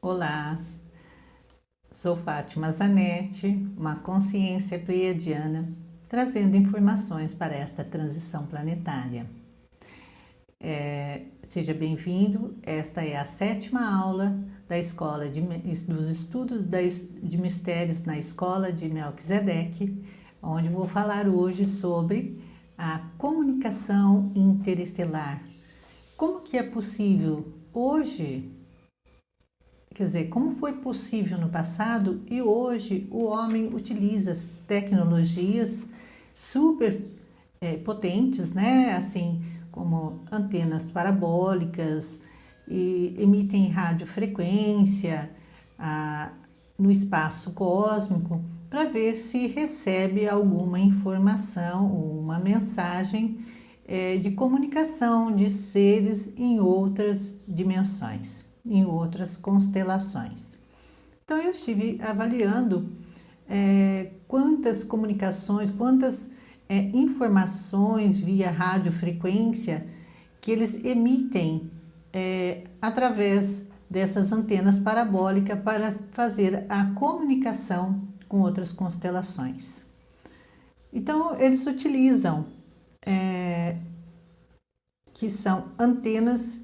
Olá, sou Fátima Zanetti, uma consciência pleiadiana, trazendo informações para esta transição planetária. Seja bem-vindo, esta é a 7ª aula da Escola dos Estudos de Mistérios na Escola de Melquisedeque, onde vou falar hoje sobre a comunicação interestelar. Como que é possível hoje? Quer dizer, como foi possível no passado e hoje o homem utiliza as tecnologias super potentes, né? Assim como antenas parabólicas e emitem radiofrequência no espaço cósmico para ver se recebe alguma informação ou uma mensagem de comunicação de seres em outras dimensões, em outras constelações. Então eu estive avaliando quantas comunicações, quantas informações via radiofrequência que eles emitem através dessas antenas parabólicas para fazer a comunicação com outras constelações. Então eles utilizam que são antenas,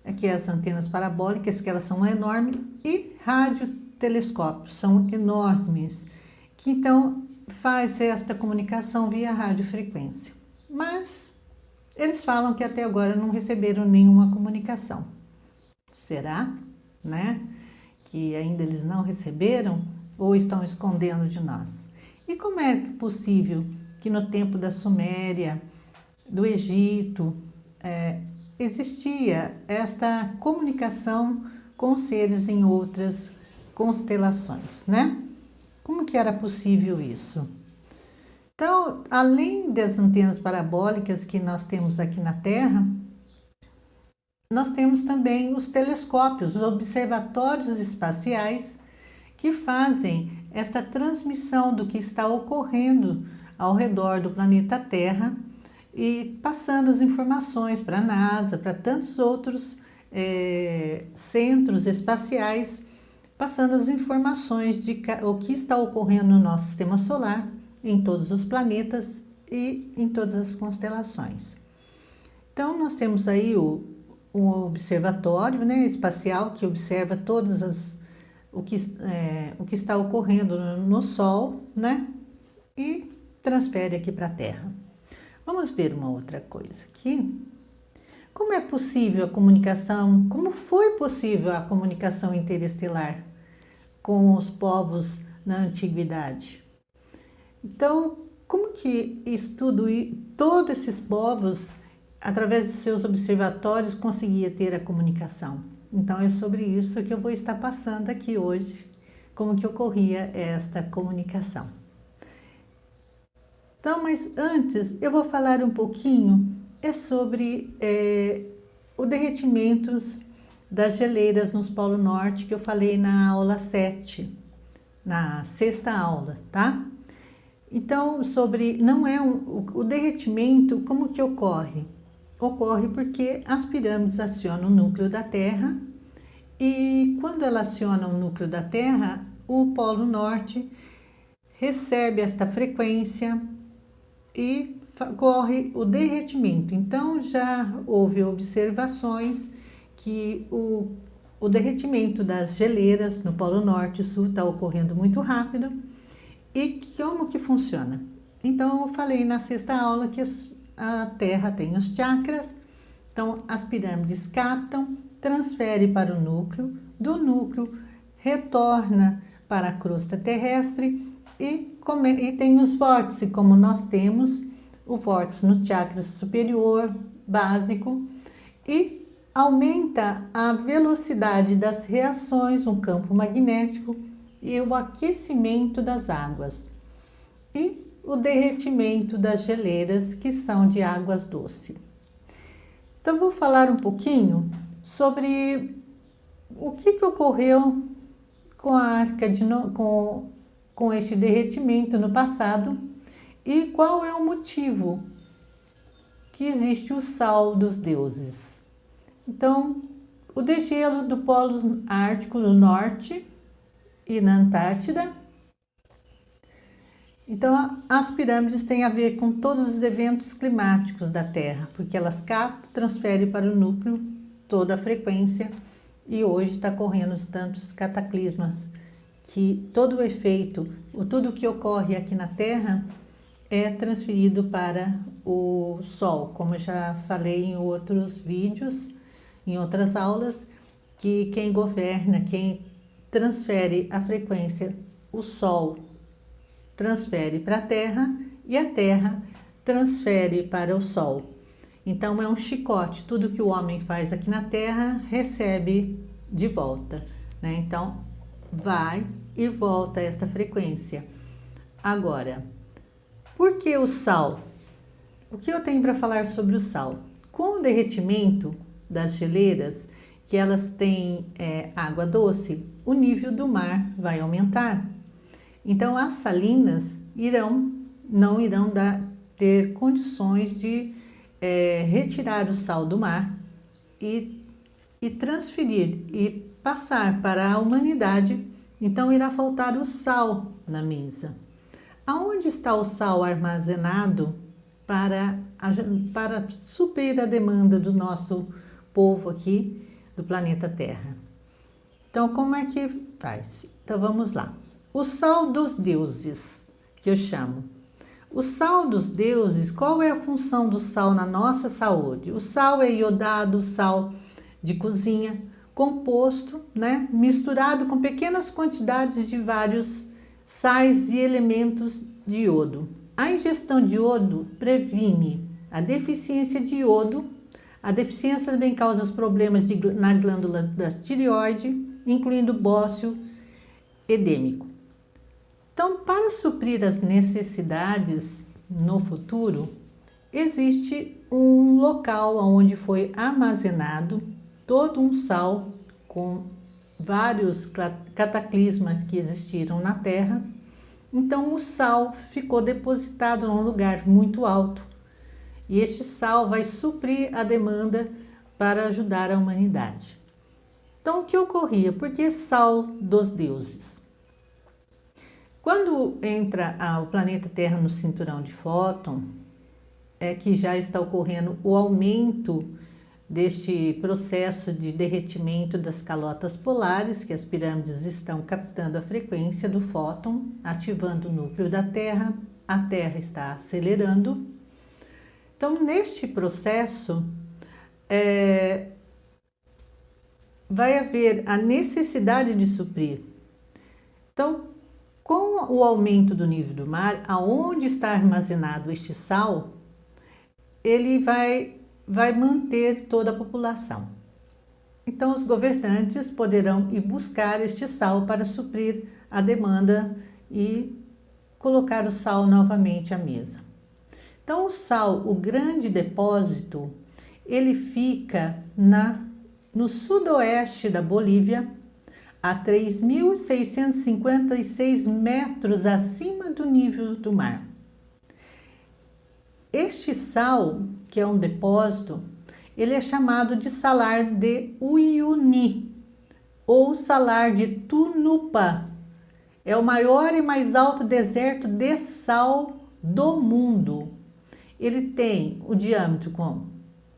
aqui as antenas parabólicas, que elas são enormes, e radiotelescópios, são enormes, que então faz esta comunicação via radiofrequência. Mas eles falam que até agora não receberam nenhuma comunicação. Será, né, que ainda eles não receberam ou estão escondendo de nós? E como é possível que no tempo da Suméria, do Egito, existia esta comunicação com seres em outras constelações, né? Como que era possível isso? Então, além das antenas parabólicas que nós temos aqui na Terra, nós temos também os telescópios, os observatórios espaciais, que fazem esta transmissão do que está ocorrendo ao redor do planeta Terra e passando as informações para a NASA, para tantos outros centros espaciais, passando as informações de o que está ocorrendo no nosso sistema solar, em todos os planetas e em todas as constelações. Então, nós temos aí um observatório, né, espacial que observa o que está ocorrendo no Sol, né, e transfere aqui para a Terra. Vamos ver uma outra coisa aqui. Como é possível a comunicação, como foi possível a comunicação interestelar com os povos na antiguidade? Então, como que todos esses povos, através de seus observatórios, conseguia ter a comunicação? Então, é sobre isso que eu vou estar passando aqui hoje, como que ocorria esta comunicação. Então, mas antes eu vou falar um pouquinho sobre o derretimento das geleiras no Polo Norte, que eu falei na aula 7, na 6ª aula, tá? Então, o derretimento, como que ocorre? Ocorre porque as pirâmides acionam o núcleo da Terra e quando ela aciona o núcleo da Terra, o Polo Norte recebe esta frequência e ocorre o derretimento. Então, já houve observações que o derretimento das geleiras no Polo Norte e Sul está ocorrendo muito rápido. E como que funciona? Então, eu falei na 6ª aula que a Terra tem os chakras, então as pirâmides captam, transfere para o núcleo, do núcleo retorna para a crosta terrestre e tem os vórtices, como nós temos o vórtice no chakra superior, básico, e aumenta a velocidade das reações no campo magnético e o aquecimento das águas e o derretimento das geleiras, que são de águas doces. Então, vou falar um pouquinho sobre o que ocorreu com a Arca de Noé, com este derretimento no passado e qual é o motivo que existe o sal dos deuses. Então, o degelo do Polo Ártico no norte e na Antártida. Então, as pirâmides têm a ver com todos os eventos climáticos da Terra, porque elas captam, transferem para o núcleo toda a frequência, e hoje está correndo tantos cataclismas que todo o efeito, tudo que ocorre aqui na Terra é transferido para o Sol, como eu já falei em outros vídeos, em outras aulas, que quem governa, quem transfere a frequência, o Sol transfere para a Terra e a Terra transfere para o Sol. Então é um chicote, tudo que o homem faz aqui na Terra recebe de volta, né? Então vai e volta esta frequência. Agora, por que o sal? O que eu tenho para falar sobre o sal? Com o derretimento das geleiras, que elas têm água doce, o nível do mar vai aumentar. Então as salinas não irão ter condições de retirar o sal do mar e transferir e passar para a humanidade. Então irá faltar o sal na mesa. Aonde está o sal armazenado para suprir a demanda do nosso povo aqui do planeta Terra? Então, como é que faz? Então, vamos lá. O sal dos deuses, que eu chamo. O sal dos deuses, qual é a função do sal na nossa saúde? O sal é iodado, sal de cozinha, composto, né, misturado com pequenas quantidades de vários sais e elementos de iodo. A ingestão de iodo previne a deficiência de iodo. A deficiência também causa problemas na glândula da tireoide, incluindo bócio edêmico. Então, para suprir as necessidades no futuro, existe um local onde foi armazenado todo um sal com vários cataclismas que existiram na Terra. Então o sal ficou depositado num lugar muito alto e este sal vai suprir a demanda para ajudar a humanidade. Então o que ocorria? Por que sal dos deuses? Quando entra o planeta Terra no cinturão de Fóton, é que já está ocorrendo o aumento deste processo de derretimento das calotas polares, que as pirâmides estão captando a frequência do fóton, ativando o núcleo da Terra, a Terra está acelerando. Então, neste processo, vai haver a necessidade de suprir. Então, com o aumento do nível do mar, aonde está armazenado este sal, ele vai manter toda a população. Então, os governantes poderão ir buscar este sal para suprir a demanda e colocar o sal novamente à mesa. Então, o sal, o grande depósito, ele fica no sudoeste da Bolívia, a 3.656 metros acima do nível do mar. Este sal, que é um depósito, ele é chamado de salar de Uyuni ou salar de Tunupa. É o maior e mais alto deserto de sal do mundo. Ele tem o diâmetro com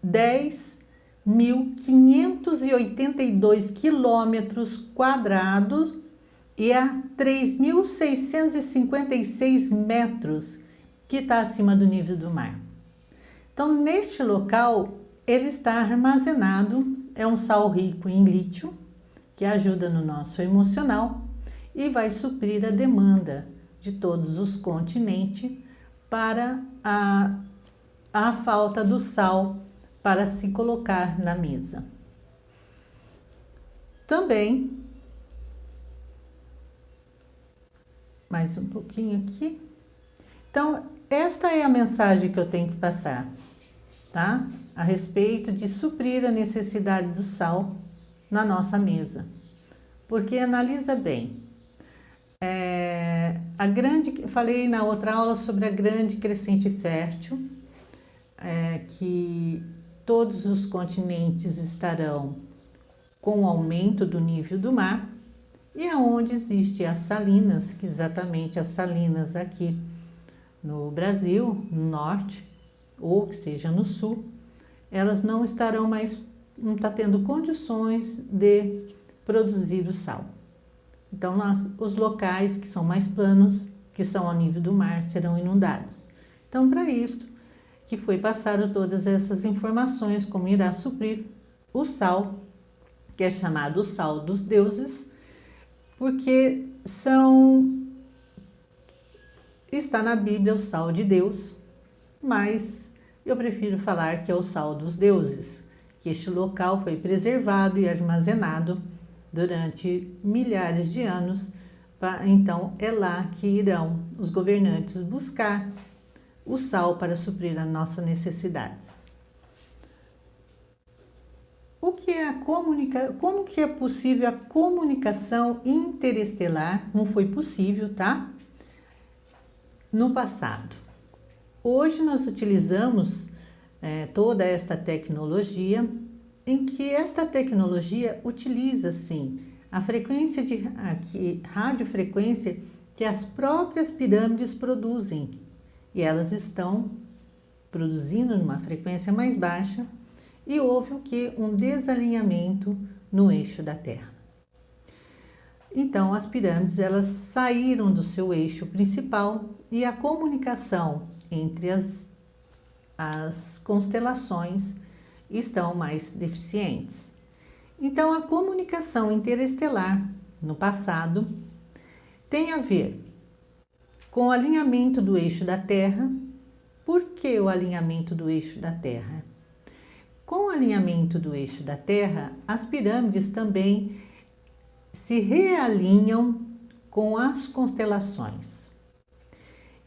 10.582 quilômetros quadrados e a 3.656 metros, que está acima do nível do mar. Então, neste local, ele está armazenado, é um sal rico em lítio, que ajuda no nosso emocional e vai suprir a demanda de todos os continentes para a falta do sal para se colocar na mesa. Também, mais um pouquinho aqui. Então, esta é a mensagem que eu tenho que passar, tá? A respeito de suprir a necessidade do sal na nossa mesa. Porque analisa bem. Falei na outra aula sobre a grande crescente fértil, que todos os continentes estarão com o aumento do nível do mar, e aonde existem as salinas, que exatamente as salinas aqui no Brasil, no norte, ou que seja no sul, elas não estarão mais, não está tendo condições de produzir o sal. Então, os locais que são mais planos, que são ao nível do mar, serão inundados. Então, para isso que foi passado todas essas informações, como irá suprir o sal, que é chamado o sal dos deuses, porque está na Bíblia o sal de Deus, mas eu prefiro falar que é o sal dos deuses, que este local foi preservado e armazenado durante milhares de anos. Então é lá que irão os governantes buscar o sal para suprir as nossas necessidades. O que é como que é possível a comunicação interestelar, como foi possível, tá? No passado. Hoje nós utilizamos toda esta tecnologia, em que esta tecnologia utiliza, sim, a frequência radiofrequência que as próprias pirâmides produzem, e elas estão produzindo numa frequência mais baixa, e houve o que? Um desalinhamento no eixo da Terra. Então, as pirâmides, elas saíram do seu eixo principal e a comunicação entre as constelações estão mais deficientes. Então, a comunicação interestelar, no passado, tem a ver com o alinhamento do eixo da Terra. Por que o alinhamento do eixo da Terra? Com o alinhamento do eixo da Terra, as pirâmides também se realinham com as constelações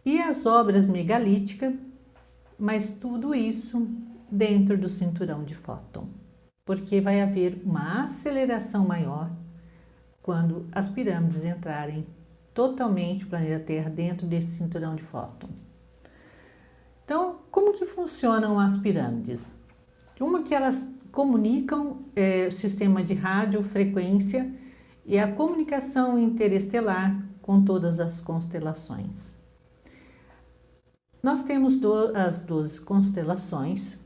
e as obras megalíticas, mas tudo isso dentro do cinturão de Fóton, porque vai haver uma aceleração maior quando as pirâmides entrarem totalmente o planeta Terra dentro desse cinturão de Fóton. Então, como que funcionam as pirâmides? Uma que elas comunicam o sistema de radiofrequência e a comunicação interestelar com todas as constelações. Nós temos as 12 constelações.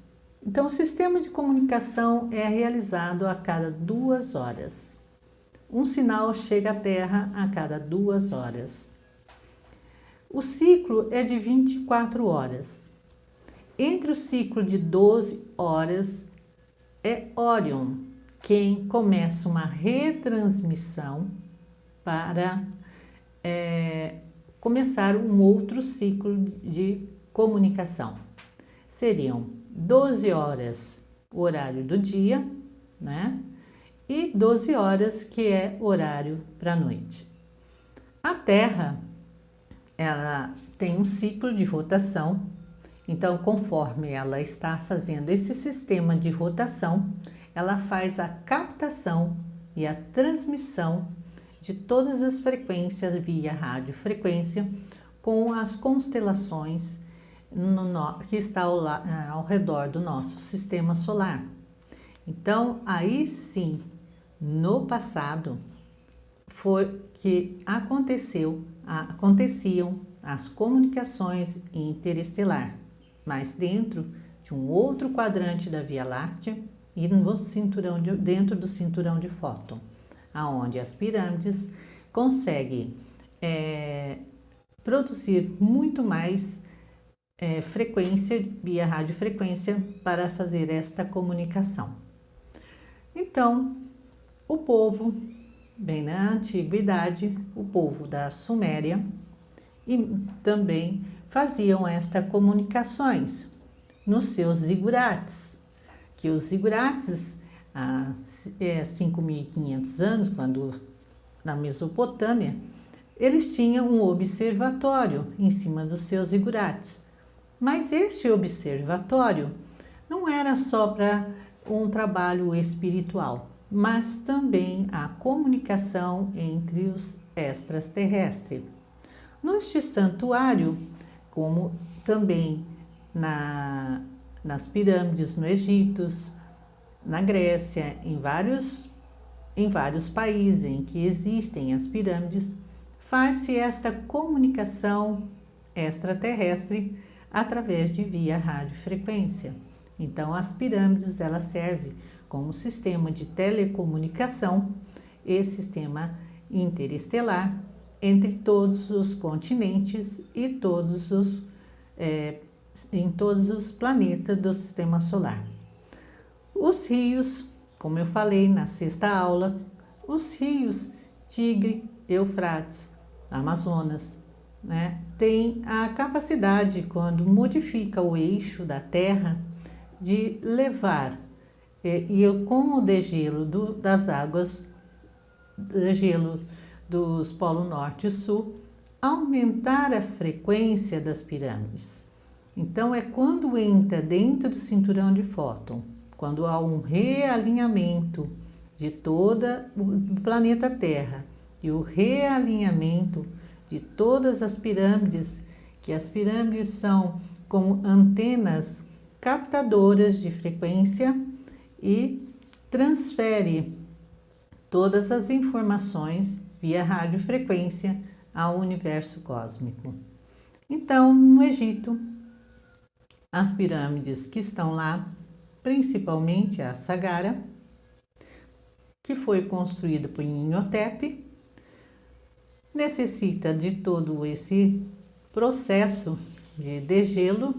Então, o sistema de comunicação é realizado a cada 2 horas. Um sinal chega à Terra a cada 2 horas. O ciclo é de 24 horas. Entre o ciclo de 12 horas é Órion quem começa uma retransmissão para começar um outro ciclo de comunicação. Seriam 12 horas o horário do dia, né? E 12 horas que é horário para a noite. A Terra, ela tem um ciclo de rotação. Então, conforme ela está fazendo esse sistema de rotação, ela faz a captação e a transmissão de todas as frequências via radiofrequência com as constelações que está ao redor do nosso sistema solar. Então, aí sim, no passado, foi que aconteciam as comunicações interestelar, mas dentro de um outro quadrante da Via Láctea e dentro do cinturão de Fóton, aonde as pirâmides conseguem produzir muito mais frequência via radiofrequência para fazer esta comunicação. Então, o povo, bem na antiguidade, o povo da Suméria, e também faziam estas comunicações nos seus zigurates, que os zigurates, há 5.500 anos, quando na Mesopotâmia, eles tinham um observatório em cima dos seus zigurates. Mas este observatório não era só para um trabalho espiritual, mas também a comunicação entre os extraterrestres. Neste santuário, como também nas pirâmides no Egito, na Grécia, em vários em vários países em que existem as pirâmides, faz-se esta comunicação extraterrestre através de via radiofrequência. Então, as pirâmides elas servem como sistema de telecomunicação e sistema interestelar entre todos os continentes e em todos os planetas do sistema solar. Os rios, como eu falei na sexta aula, os rios Tigre, Eufrates, Amazonas, tem a capacidade, quando modifica o eixo da Terra, de levar, com o degelo das águas, degelo dos polos norte e sul, aumentar a frequência das pirâmides. Então, é quando entra dentro do cinturão de Fóton, quando há um realinhamento de todo o planeta Terra e o realinhamento de todas as pirâmides, que as pirâmides são como antenas captadoras de frequência e transfere todas as informações via radiofrequência ao universo cósmico. Então, no Egito, as pirâmides que estão lá, principalmente a Saqqara, que foi construída por Imhotep, necessita de todo esse processo de degelo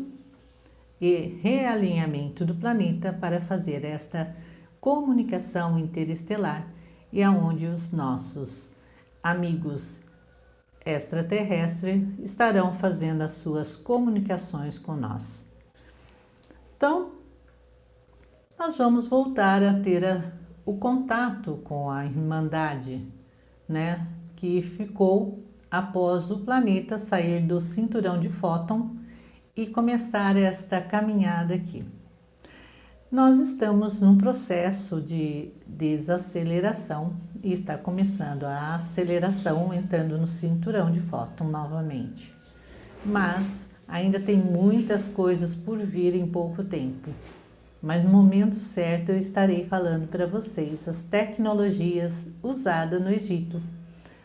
e realinhamento do planeta para fazer esta comunicação interestelar, e aonde os nossos amigos extraterrestres estarão fazendo as suas comunicações com nós. Então, nós vamos voltar a ter o contato com a Irmandade, que ficou após o planeta sair do cinturão de Fóton e começar esta caminhada aqui. Nós estamos num processo de desaceleração e está começando a aceleração, entrando no cinturão de Fóton novamente. Mas ainda tem muitas coisas por vir em pouco tempo. Mas no momento certo eu estarei falando para vocês as tecnologias usadas no Egito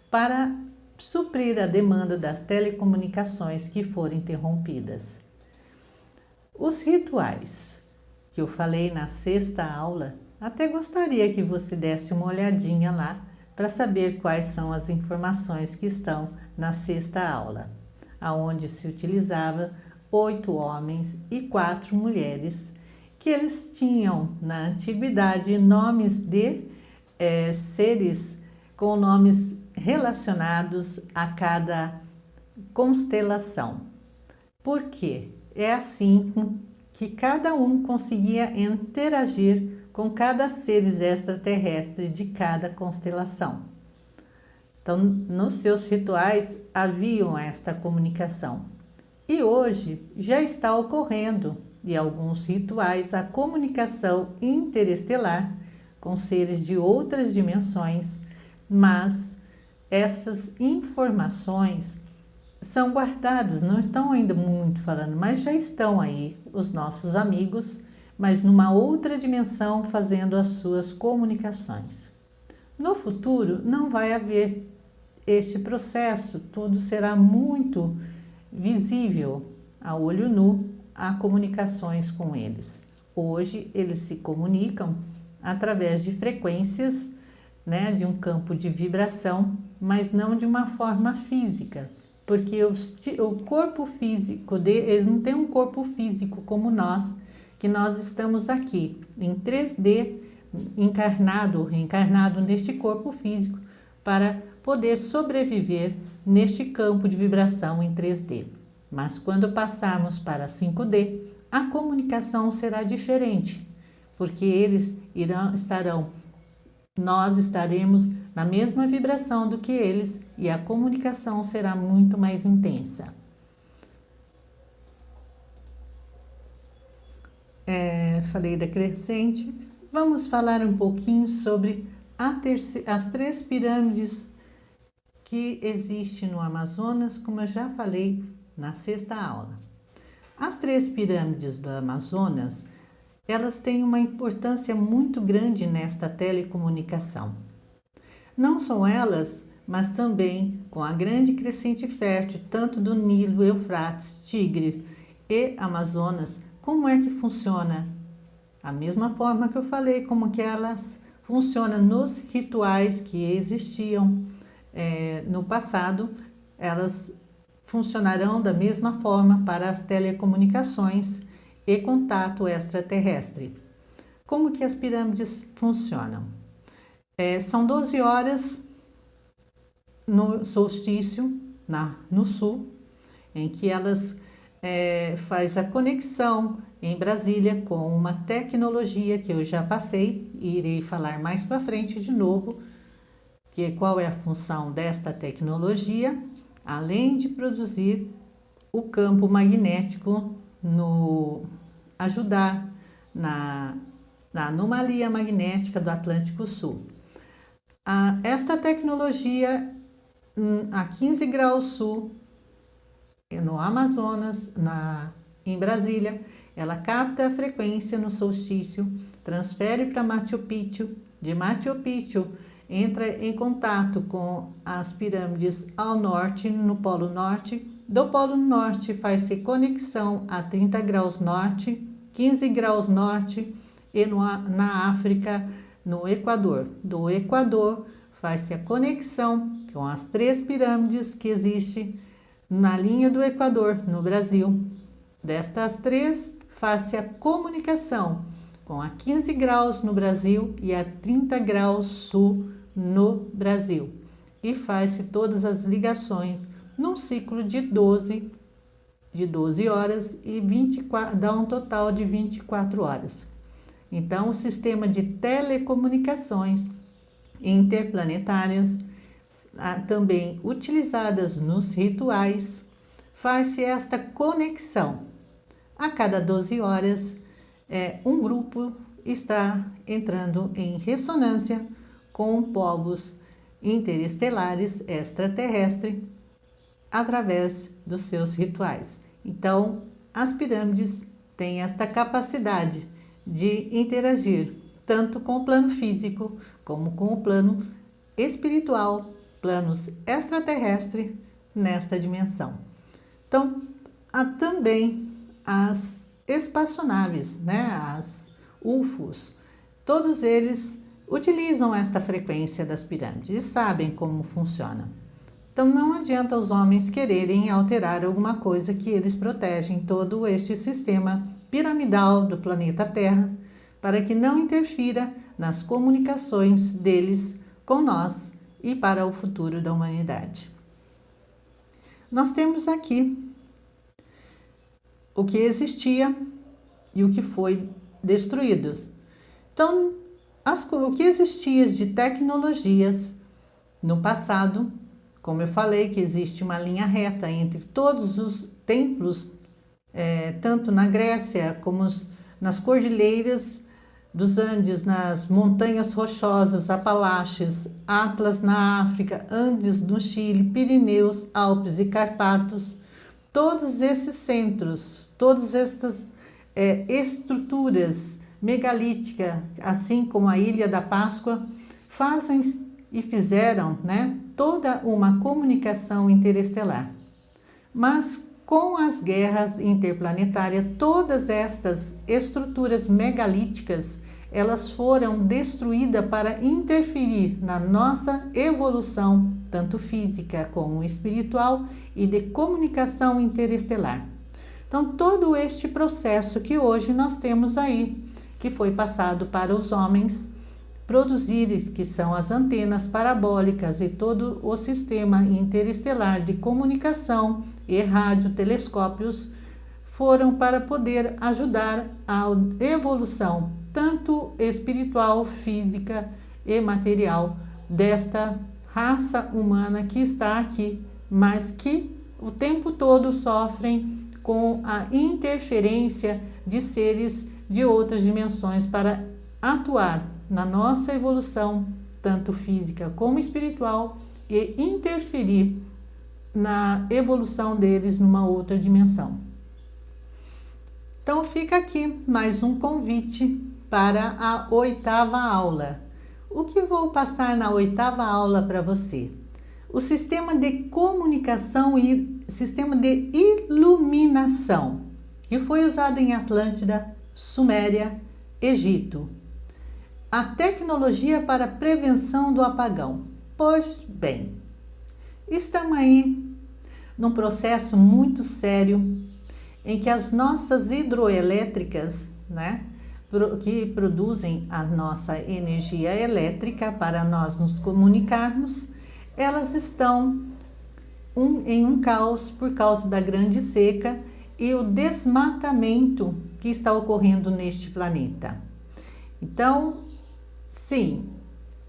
para suprir a demanda das telecomunicações que foram interrompidas. Os rituais que eu falei na sexta aula, até gostaria que você desse uma olhadinha lá para saber quais são as informações que estão na sexta aula, aonde se utilizava 8 homens e 4 mulheres, que eles tinham na antiguidade nomes de seres com nomes relacionados a cada constelação. Por quê? É assim que cada um conseguia interagir com cada ser extraterrestre de cada constelação. Então, nos seus rituais haviam esta comunicação. E hoje já está ocorrendo, em alguns rituais, a comunicação interestelar com seres de outras dimensões, mas essas informações são guardadas, não estão ainda muito falando, mas já estão aí os nossos amigos, mas numa outra dimensão fazendo as suas comunicações. No futuro não vai haver este processo, tudo será muito visível a olho nu, há comunicações com eles. Hoje eles se comunicam através de frequências, de um campo de vibração, mas não de uma forma física, porque o corpo físico eles não têm um corpo físico como nós, que nós estamos aqui em 3D, encarnado ou reencarnado neste corpo físico, para poder sobreviver neste campo de vibração em 3D. Mas quando passarmos para 5D, a comunicação será diferente, porque nós estaremos na mesma vibração do que eles e a comunicação será muito mais intensa. Falei da crescente. Vamos falar um pouquinho sobre as 3 pirâmides que existem no Amazonas, como eu já falei na sexta aula. As 3 pirâmides do Amazonas, elas têm uma importância muito grande nesta telecomunicação. Não são elas, mas também com a grande crescente fértil, tanto do Nilo, Eufrates, Tigres e Amazonas. Como é que funciona? A mesma forma que eu falei, como que elas funcionam nos rituais que existiam no passado, elas funcionarão da mesma forma para as telecomunicações e contato extraterrestre. Como que as pirâmides funcionam? São 12 horas no solstício, no sul, em que elas faz a conexão em Brasília com uma tecnologia que eu já passei e irei falar mais para frente de novo, que qual é a função desta tecnologia, além de produzir o campo magnético, ajudar na anomalia magnética do Atlântico Sul. Esta tecnologia, a 15 graus sul, no Amazonas, em Brasília, ela capta a frequência no solstício, transfere para Machu Picchu, de Machu Picchu entra em contato com as pirâmides ao norte, no Polo Norte. Do Polo Norte faz-se conexão a 30 graus norte, 15 graus norte e na África, no Equador. Do Equador faz-se a conexão com as 3 pirâmides que existem na linha do Equador, no Brasil. Destas 3, faz-se a comunicação com a 15 graus no Brasil e a 30 graus sul no Brasil. E faz-se todas as ligações num ciclo de 12 horas e dá um total de 24 horas. Então, o sistema de telecomunicações interplanetárias, também utilizadas nos rituais, faz-se esta conexão. A cada 12 horas, um grupo está entrando em ressonância com povos interestelares extraterrestres através dos seus rituais. Então, as pirâmides têm esta capacidade de interagir tanto com o plano físico como com o plano espiritual, planos extraterrestres nesta dimensão. Então, há também as espaçonaves, as UFOs, todos eles utilizam esta frequência das pirâmides e sabem como funciona. Então, não adianta os homens quererem alterar alguma coisa que eles protegem todo este sistema piramidal do planeta Terra para que não interfira nas comunicações deles com nós e para o futuro da humanidade. Nós temos aqui o que existia e o que foi destruído. Então, o que existia de tecnologias no passado, como eu falei, que existe uma linha reta entre todos os templos, tanto na Grécia como nas cordilheiras dos Andes, nas montanhas rochosas, Apalaches, Atlas na África, Andes no Chile, Pirineus, Alpes e Carpatos, todos esses centros, todas estas estruturas megalíticas, assim como a Ilha da Páscoa, fazem e fizeram toda uma comunicação interestelar. Mas com as guerras interplanetárias, todas estas estruturas megalíticas, elas foram destruídas para interferir na nossa evolução, tanto física como espiritual e de comunicação interestelar. Então, todo este processo que hoje nós temos aí, que foi passado para os homens produzirem, que são as antenas parabólicas e todo o sistema interestelar de comunicação e radiotelescópios, foram para poder ajudar a evolução tanto espiritual, física e material desta raça humana que está aqui, mas que o tempo todo sofrem com a interferência de seres de outras dimensões para atuar na nossa evolução, tanto física como espiritual, e interferir na evolução deles numa outra dimensão. Então fica aqui mais um convite para a 8ª aula. o que vou passar na 8ª aula para você? O sistema de comunicação e sistema de iluminação, que foi usado em Atlântida, Suméria, Egito. A tecnologia para a prevenção do apagão. Pois bem, estamos aí num processo muito sério em que as nossas hidroelétricas, né, que produzem a nossa energia elétrica para nós nos comunicarmos, elas estão em um caos por causa da grande seca e o desmatamento que está ocorrendo neste planeta. Então, sim,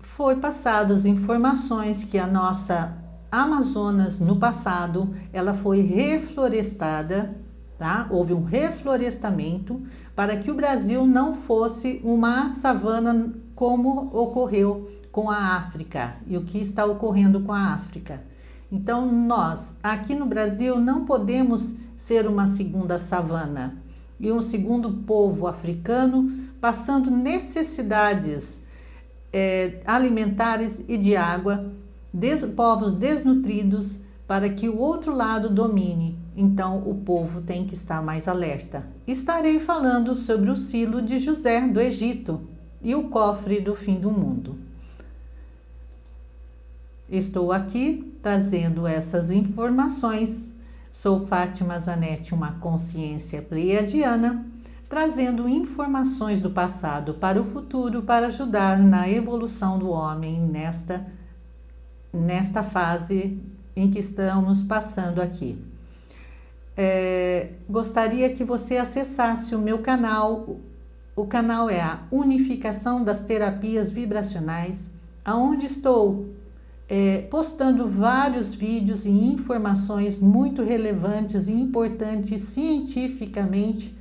foi passadas informações que a nossa Amazonas, no passado, ela foi reflorestada, tá? Houve um reflorestamento para que o Brasil não fosse uma savana como ocorreu com a África e o que está ocorrendo com a África. Então, nós, aqui no Brasil, não podemos ser uma segunda savana e um segundo povo africano passando necessidades alimentares e de água, povos desnutridos, para que o outro lado domine. Então, o povo tem que estar mais alerta. Estarei falando sobre o silo de José do Egito e o cofre do fim do mundo. Estou aqui trazendo essas informações. Sou Fátima Zanetti, uma consciência pleiadiana, trazendo informações do passado para o futuro para ajudar na evolução do homem nesta fase em que estamos passando aqui. Gostaria que você acessasse o meu canal. O canal é a Unificação das Terapias Vibracionais, onde estou postando vários vídeos e informações muito relevantes e importantes cientificamente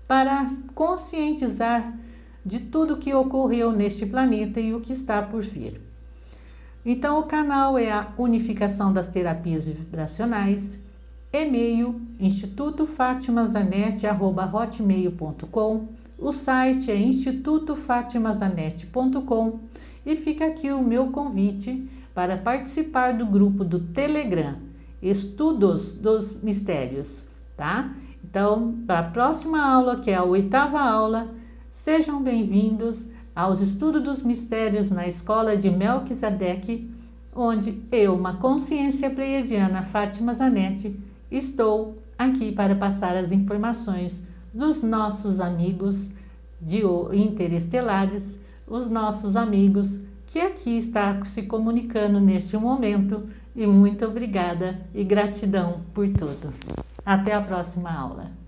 para conscientizar de tudo que ocorreu neste planeta e o que está por vir. Então, o canal é a Unificação das Terapias Vibracionais, e-mail institutofatimazanetti@hotmail.com, o site é institutofatimazanetti.com e fica aqui o meu convite para participar do grupo do Telegram, Estudos dos Mistérios, tá? Então, para a próxima aula, que é a 8ª aula, sejam bem-vindos aos Estudos dos Mistérios na Escola de Melquisedeque, onde eu, uma consciência pleiadiana, Fátima Zanetti, estou aqui para passar as informações dos nossos amigos interestelares, os nossos amigos que aqui está se comunicando neste momento. E muito obrigada e gratidão por tudo. Até a próxima aula.